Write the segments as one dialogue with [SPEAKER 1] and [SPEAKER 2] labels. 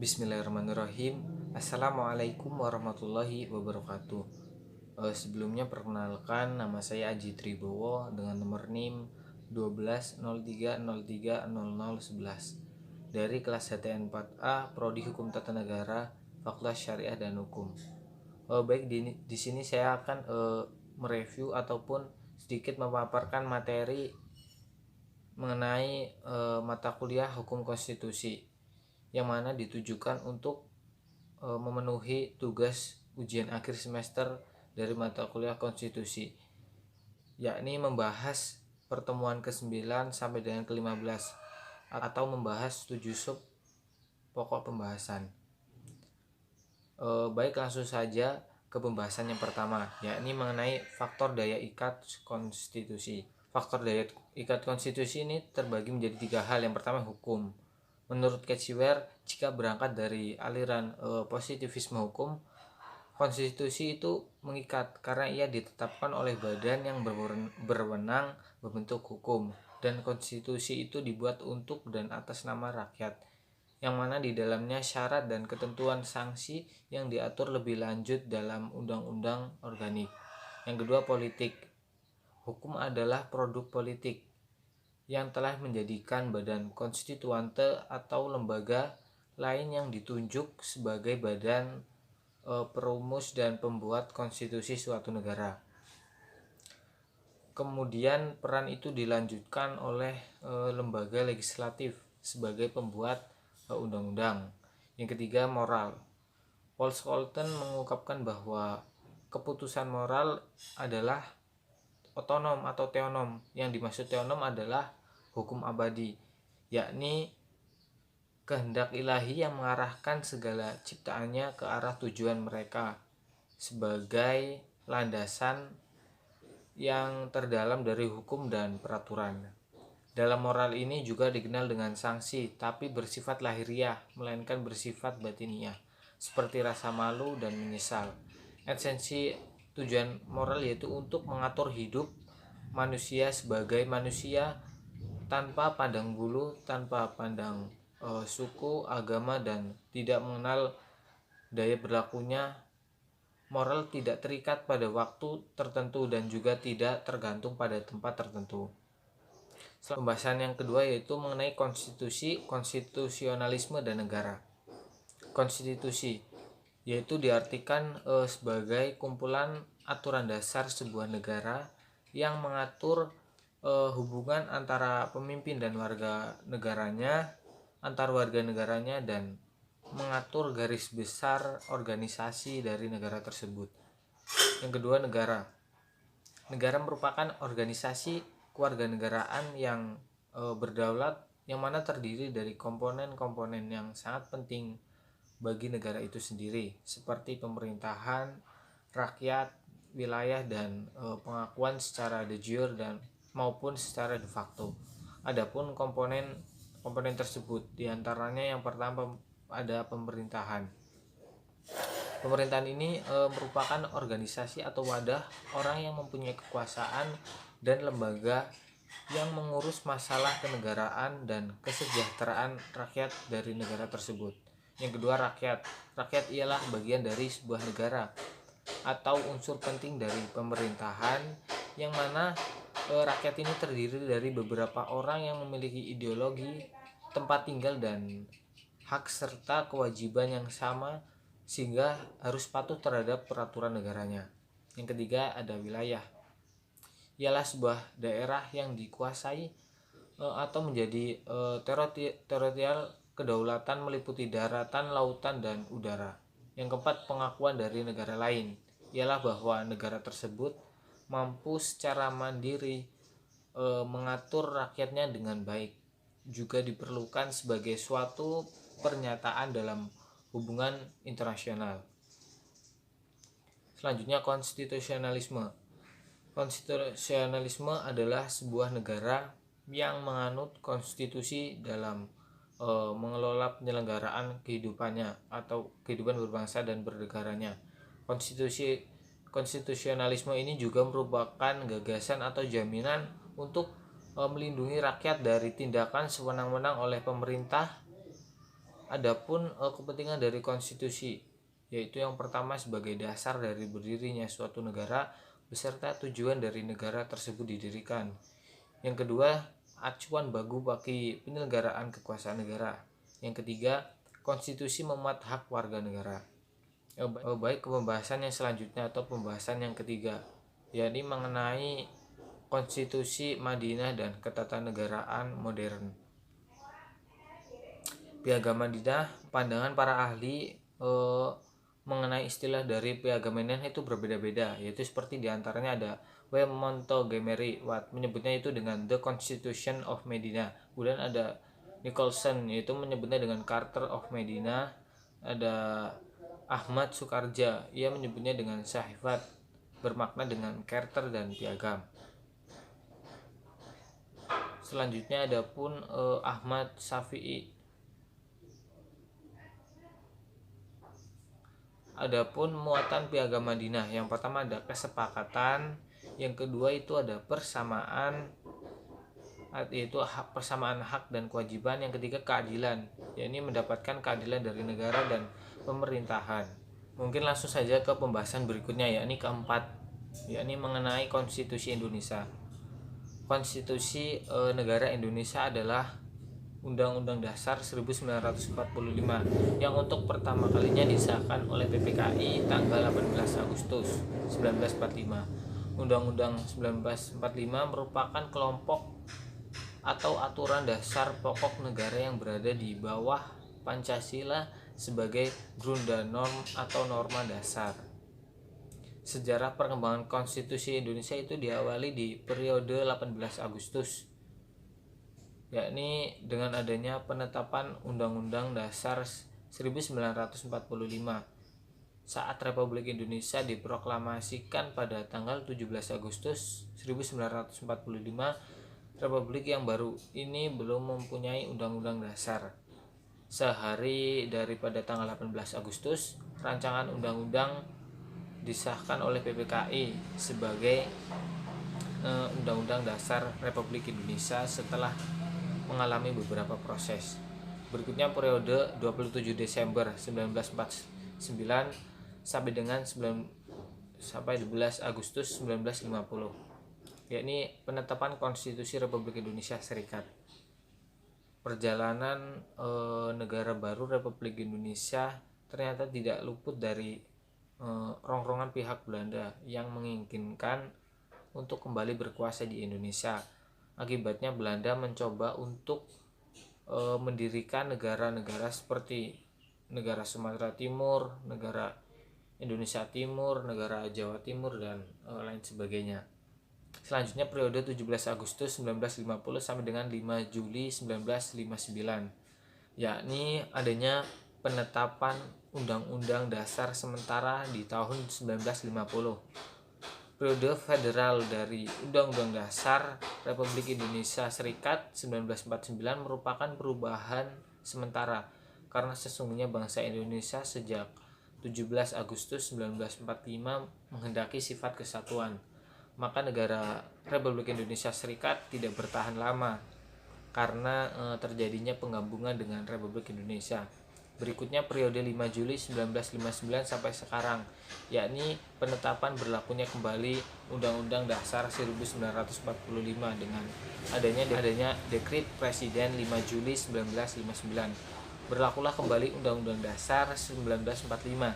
[SPEAKER 1] Bismillahirrahmanirrahim. Assalamualaikum warahmatullahi wabarakatuh. Sebelumnya perkenalkan, nama saya Aji Tribowo dengan nomor NIM 1203030011 dari kelas HTN 4A Prodi Hukum Tata Negara, Fakultas Syariah dan Hukum. Baik, di sini saya akan mereview ataupun sedikit memaparkan materi mengenai mata kuliah Hukum Konstitusi yang mana ditujukan untuk memenuhi tugas ujian akhir semester dari mata kuliah konstitusi, yakni membahas pertemuan ke-9 sampai dengan ke-15 atau membahas 7 sub pokok pembahasan. Baik, langsung saja ke pembahasan yang pertama, yakni mengenai faktor daya ikat konstitusi. Faktor daya ikat konstitusi ini terbagi menjadi 3 hal. Yang pertama, hukum. Menurut Catchiware, jika berangkat dari aliran positivisme hukum, konstitusi itu mengikat karena ia ditetapkan oleh badan yang berwenang membentuk hukum, dan konstitusi itu dibuat untuk dan atas nama rakyat, yang mana di dalamnya syarat dan ketentuan sanksi yang diatur lebih lanjut dalam undang-undang organik. Yang kedua, politik. Hukum adalah produk politik yang telah menjadikan badan konstituante atau lembaga lain yang ditunjuk sebagai badan perumus dan pembuat konstitusi suatu negara. Kemudian peran itu dilanjutkan oleh lembaga legislatif sebagai pembuat undang-undang. Yang ketiga, moral. Paul Scholten mengungkapkan bahwa keputusan moral adalah otonom atau teonom. Yang dimaksud teonom adalah hukum abadi, yakni kehendak ilahi yang mengarahkan segala ciptaannya ke arah tujuan mereka sebagai landasan yang terdalam dari hukum dan peraturan. Dalam moral ini juga dikenal dengan sanksi, tapi bersifat lahiriah melainkan bersifat batiniah, seperti rasa malu dan menyesal. Esensi tujuan moral yaitu untuk mengatur hidup manusia sebagai manusia tanpa pandang bulu, tanpa pandang suku, agama, dan tidak mengenal daya berlakunya. Moral tidak terikat pada waktu tertentu dan juga tidak tergantung pada tempat tertentu. Pembahasan yang kedua yaitu mengenai konstitusi, konstitusionalisme, dan negara. Konstitusi yaitu diartikan sebagai kumpulan aturan dasar sebuah negara yang mengatur hubungan antara pemimpin dan warga negaranya, antar warga negaranya, dan mengatur garis besar organisasi dari negara tersebut. Yang kedua, negara. Negara merupakan organisasi kewarganegaraan yang berdaulat, yang mana terdiri dari komponen-komponen yang sangat penting bagi negara itu sendiri, seperti pemerintahan, rakyat, wilayah, dan pengakuan secara de jure dan maupun secara de facto. Adapun komponen tersebut diantaranya yang pertama ada pemerintahan. Pemerintahan ini merupakan organisasi atau wadah orang yang mempunyai kekuasaan dan lembaga yang mengurus masalah kenegaraan dan kesejahteraan rakyat dari negara tersebut. Yang kedua, rakyat. Rakyat ialah bagian dari sebuah negara atau unsur penting dari pemerintahan, yang mana rakyat ini terdiri dari beberapa orang yang memiliki ideologi, tempat tinggal, dan hak serta kewajiban yang sama, sehingga harus patuh terhadap peraturan negaranya. Yang ketiga, ada wilayah. Ialah sebuah daerah yang dikuasai atau menjadi teritorial kedaulatan meliputi daratan, lautan, dan udara. Yang keempat, pengakuan dari negara lain. Ialah bahwa negara tersebut mampu secara mandiri mengatur rakyatnya dengan baik. Juga diperlukan sebagai suatu pernyataan dalam hubungan internasional. Selanjutnya, konstitusionalisme. Konstitusionalisme adalah sebuah negara yang menganut konstitusi dalam mengelola penyelenggaraan kehidupannya atau kehidupan berbangsa dan bernegaranya. Konstitusionalisme ini juga merupakan gagasan atau jaminan untuk melindungi rakyat dari tindakan sewenang-wenang oleh pemerintah Adapun kepentingan dari konstitusi, yaitu yang pertama sebagai dasar dari berdirinya suatu negara beserta tujuan dari negara tersebut didirikan. Yang kedua, acuan baku bagi penyelenggaraan kekuasaan negara. Yang ketiga, konstitusi memuat hak warga negara. Baik ke pembahasan yang selanjutnya atau pembahasan yang ketiga, yakni mengenai konstitusi Madinah dan ketatanegaraan modern. Piagam Madinah, pandangan para ahli mengenai istilah dari Piagam Madinah itu berbeda-beda, yaitu seperti diantaranya ada W. Montgomery Watt menyebutnya itu dengan The Constitution of Medina, kemudian ada Nicholson yaitu menyebutnya dengan Charter of Medina, ada Ahmad Sukarja ia menyebutnya dengan Sahifat, bermakna dengan charter dan piagam. Selanjutnya ada pun Ahmad Syafi'i. Adapun muatan Piagam Madinah, yang pertama ada kesepakatan, yang kedua itu ada persamaan, yaitu persamaan hak dan kewajiban, yang ketiga keadilan, yakni mendapatkan keadilan dari negara dan pemerintahan. Mungkin langsung saja ke pembahasan berikutnya, yakni keempat, yakni mengenai konstitusi Indonesia. Konstitusi negara Indonesia adalah Undang-Undang Dasar 1945 yang untuk pertama kalinya disahkan oleh PPKI tanggal 18 Agustus 1945. Undang-Undang 1945 merupakan kelompok atau aturan dasar pokok negara yang berada di bawah Pancasila sebagai Grundnorm atau norma dasar. Sejarah perkembangan konstitusi Indonesia itu diawali di periode 18 Agustus, yakni dengan adanya penetapan Undang-Undang Dasar 1945 saat Republik Indonesia diproklamasikan pada tanggal 17 Agustus 1945. Republik yang baru ini belum mempunyai Undang-Undang Dasar. Sehari daripada tanggal 18 Agustus, rancangan undang-undang disahkan oleh PPKI sebagai Undang-Undang Dasar Republik Indonesia setelah mengalami beberapa proses. Berikutnya periode 27 Desember 1949 sampai dengan 11 Agustus 1950, yakni penetapan Konstitusi Republik Indonesia Serikat. Perjalanan negara baru Republik Indonesia ternyata tidak luput dari rongrongan pihak Belanda yang menginginkan untuk kembali berkuasa di Indonesia. Akibatnya Belanda mencoba untuk mendirikan negara-negara seperti negara Sumatera Timur, negara Indonesia Timur, negara Jawa Timur, dan lain sebagainya. Selanjutnya periode 17 Agustus 1950 sampai dengan 5 Juli 1959, yakni adanya penetapan Undang-Undang Dasar sementara di tahun 1950. Periode federal dari Undang-Undang Dasar Republik Indonesia Serikat 1949 merupakan perubahan sementara karena sesungguhnya bangsa Indonesia sejak 17 Agustus 1945 menghendaki sifat kesatuan. Maka negara Republik Indonesia Serikat tidak bertahan lama karena terjadinya penggabungan dengan Republik Indonesia. Berikutnya periode 5 Juli 1959 sampai sekarang, yakni penetapan berlakunya kembali Undang-Undang Dasar 1945 dengan adanya Dekret Presiden 5 Juli 1959. Berlakulah kembali Undang-Undang Dasar 1945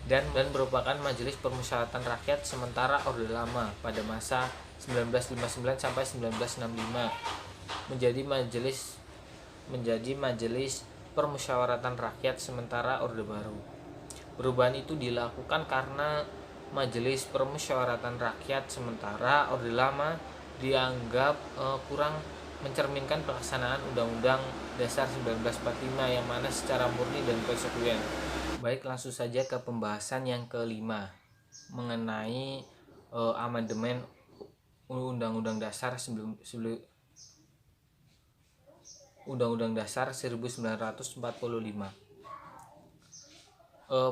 [SPEAKER 1] dan merupakan Majelis Permusyawaratan Rakyat sementara Orde Lama pada masa 1959 sampai 1965 menjadi Majelis Permusyawaratan Rakyat sementara Orde Baru. Perubahan itu dilakukan karena Majelis Permusyawaratan Rakyat sementara Orde Lama dianggap kurang mencerminkan pelaksanaan Undang-Undang Dasar 1945 yang mana secara murni dan konsekuen. Baik, langsung saja ke pembahasan yang kelima mengenai amandemen Undang-Undang Dasar Undang-Undang Dasar 1945.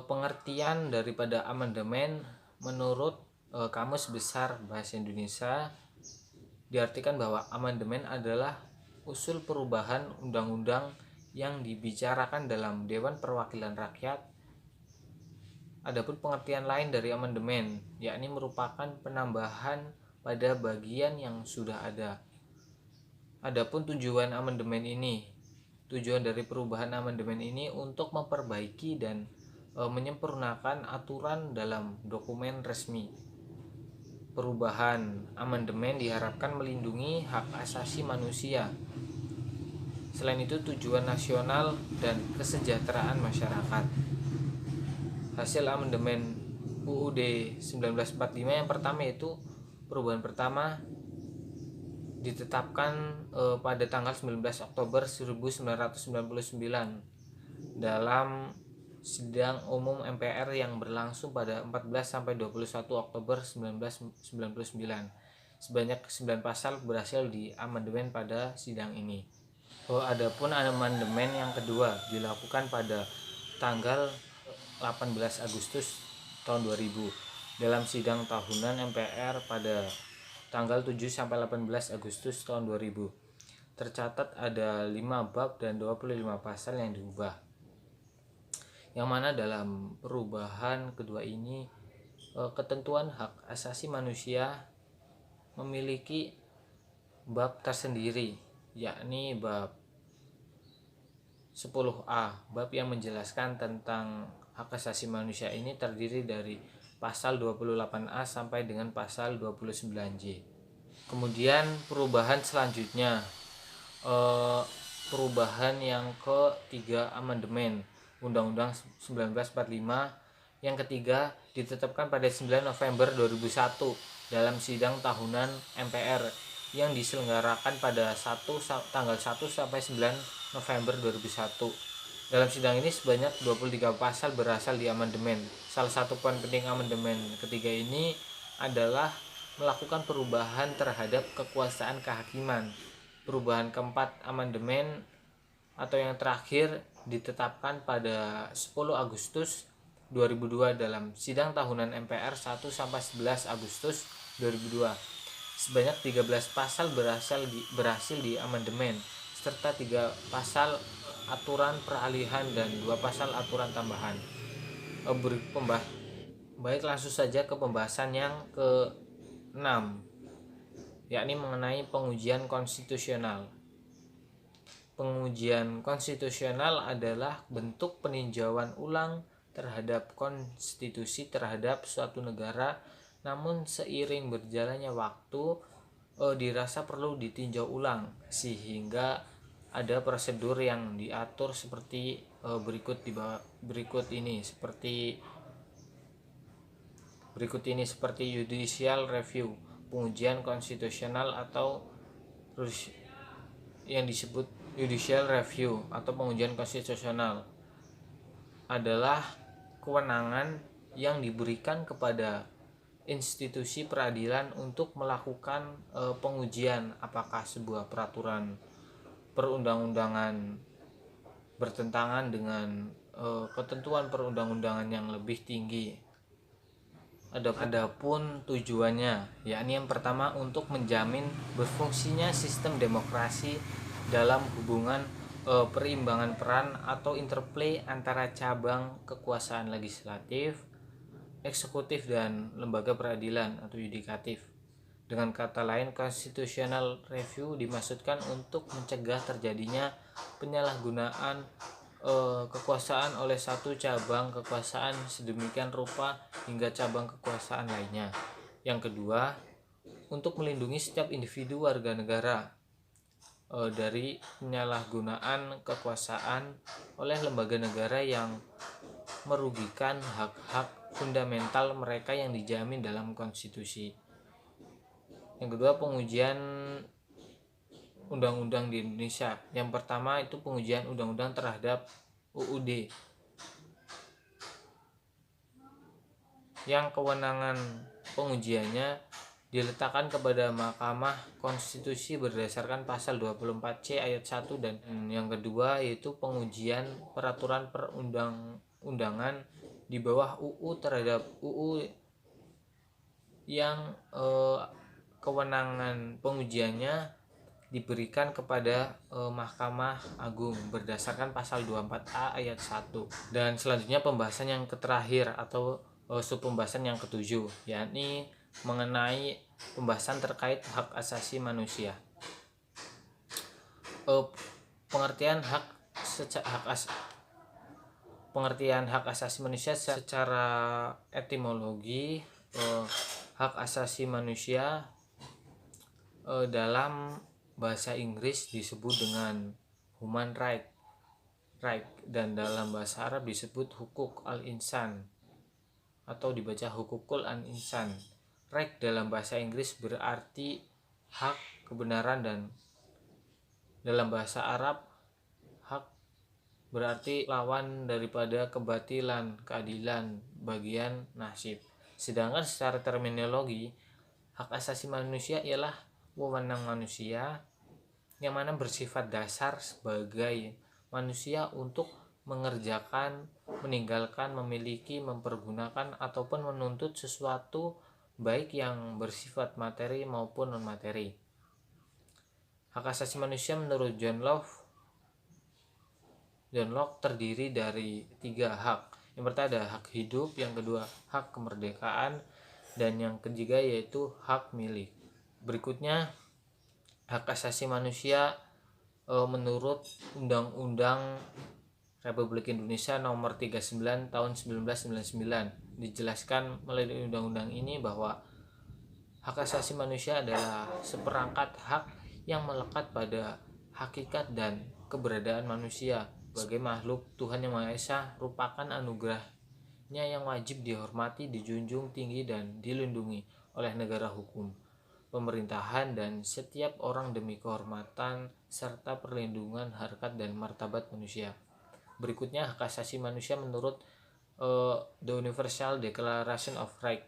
[SPEAKER 1] Pengertian daripada amandemen menurut Kamus Besar Bahasa Indonesia diartikan bahwa amandemen adalah usul perubahan undang-undang yang dibicarakan dalam Dewan Perwakilan Rakyat. Adapun pengertian lain dari amandemen, yakni merupakan penambahan pada bagian yang sudah ada. Adapun tujuan dari perubahan amandemen ini untuk memperbaiki dan menyempurnakan aturan dalam dokumen resmi. Perubahan amandemen diharapkan melindungi hak asasi manusia. Selain itu, tujuan nasional dan kesejahteraan masyarakat. Hasil amandemen UUD 1945 yang pertama, yaitu perubahan pertama ditetapkan pada tanggal 19 Oktober 1999 dalam sidang umum MPR yang berlangsung pada 14 sampai 21 Oktober 1999. Sebanyak 9 pasal berhasil diamandemen pada sidang ini. Adapun amandemen yang kedua dilakukan pada tanggal 18 Agustus tahun 2000 dalam sidang tahunan MPR pada tanggal 7 sampai 18 Agustus tahun 2000. Tercatat ada 5 bab dan 25 pasal yang diubah. Yang mana dalam perubahan kedua ini ketentuan hak asasi manusia memiliki bab tersendiri, yakni bab 10A. Bab yang menjelaskan tentang hak asasi manusia ini terdiri dari pasal 28A sampai dengan pasal 29J. Kemudian perubahan selanjutnya, perubahan yang ketiga amandemen Undang-Undang 1945 yang ketiga ditetapkan pada 9 November 2001 dalam sidang tahunan MPR yang diselenggarakan pada tanggal 1 sampai 9 November 2001. Dalam sidang ini sebanyak 23 pasal berasal di amandemen. Salah satu poin penting amandemen ketiga ini adalah melakukan perubahan terhadap kekuasaan kehakiman. Perubahan keempat amandemen atau yang terakhir ditetapkan pada 10 Agustus 2002 dalam sidang tahunan MPR 1 sampai 11 Agustus 2002. Sebanyak 13 pasal berhasil di amandemen serta 3 pasal aturan peralihan dan 2 pasal aturan tambahan. Baik, langsung saja ke pembahasan yang ke-6, yakni mengenai pengujian konstitusional. Pengujian konstitusional adalah bentuk peninjauan ulang terhadap konstitusi terhadap suatu negara, namun seiring berjalannya waktu dirasa perlu ditinjau ulang sehingga ada prosedur yang diatur seperti berikut ini seperti judicial review, pengujian konstitusional atau yang disebut judicial review atau pengujian konstitusional adalah kewenangan yang diberikan kepada institusi peradilan untuk melakukan pengujian apakah sebuah peraturan perundang-undangan bertentangan dengan ketentuan perundang-undangan yang lebih tinggi. Adapun tujuannya, yakni yang pertama untuk menjamin berfungsinya sistem demokrasi dalam hubungan perimbangan peran atau interplay antara cabang kekuasaan legislatif, eksekutif dan lembaga peradilan atau yudikatif. Dengan kata lain, constitutional review dimaksudkan untuk mencegah terjadinya penyalahgunaan kekuasaan oleh satu cabang kekuasaan sedemikian rupa hingga cabang kekuasaan lainnya. Yang kedua, untuk melindungi setiap individu warga negara dari penyalahgunaan kekuasaan oleh lembaga negara yang merugikan hak-hak fundamental mereka yang dijamin dalam konstitusi. Yang kedua, pengujian undang-undang di Indonesia. Yang pertama itu pengujian undang-undang terhadap UUD yang kewenangan pengujiannya diletakkan kepada Mahkamah Konstitusi berdasarkan pasal 24C ayat 1 dan yang kedua yaitu pengujian peraturan perundang-undangan di bawah UU terhadap UU yang kewenangan pengujiannya diberikan kepada Mahkamah Agung berdasarkan pasal 24A ayat 1. Dan selanjutnya pembahasan yang terakhir atau sub pembahasan yang ketujuh, yakni mengenai pembahasan terkait hak asasi manusia. Pengertian hak asasi manusia secara etimologi. Hak asasi manusia dalam bahasa Inggris disebut dengan human right, dan dalam bahasa Arab disebut hukuk al-insan atau dibaca hukukul al-insan. Right dalam bahasa Inggris berarti hak, kebenaran, dan dalam bahasa Arab hak berarti lawan daripada kebatilan, keadilan, bagian, nasib. Sedangkan secara terminologi, hak asasi manusia ialah wewenang manusia yang mana bersifat dasar sebagai manusia untuk mengerjakan, meninggalkan, memiliki, mempergunakan, ataupun menuntut sesuatu baik yang bersifat materi maupun non-materi. Hak asasi manusia menurut John Locke terdiri dari 3 hak. Yang pertama ada hak hidup, yang kedua hak kemerdekaan, dan yang ketiga yaitu hak milik. Berikutnya hak asasi manusia menurut Undang-Undang Republik Indonesia Nomor 39 Tahun 1999 dijelaskan melalui undang-undang ini bahwa hak asasi manusia adalah seperangkat hak yang melekat pada hakikat dan keberadaan manusia sebagai makhluk Tuhan Yang Maha Esa, merupakan anugerahnya yang wajib dihormati, dijunjung tinggi, dan dilindungi oleh negara hukum, pemerintahan, dan setiap orang demi kehormatan serta perlindungan harkat dan martabat manusia. Berikutnya hak asasi manusia menurut The Universal Declaration of Rights.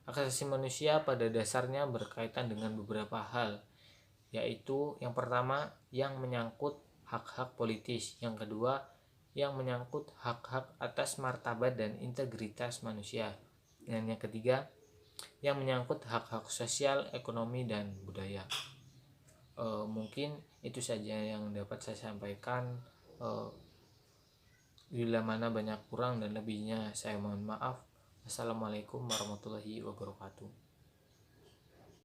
[SPEAKER 1] Hak asasi manusia pada dasarnya berkaitan dengan beberapa hal, yaitu yang pertama yang menyangkut hak-hak politis, yang kedua yang menyangkut hak-hak atas martabat dan integritas manusia, dan yang ketiga yang menyangkut hak-hak sosial, ekonomi, dan budaya. Mungkin itu saja yang dapat saya sampaikan. Bila mana banyak kurang dan lebihnya saya mohon maaf. Assalamualaikum warahmatullahi wabarakatuh.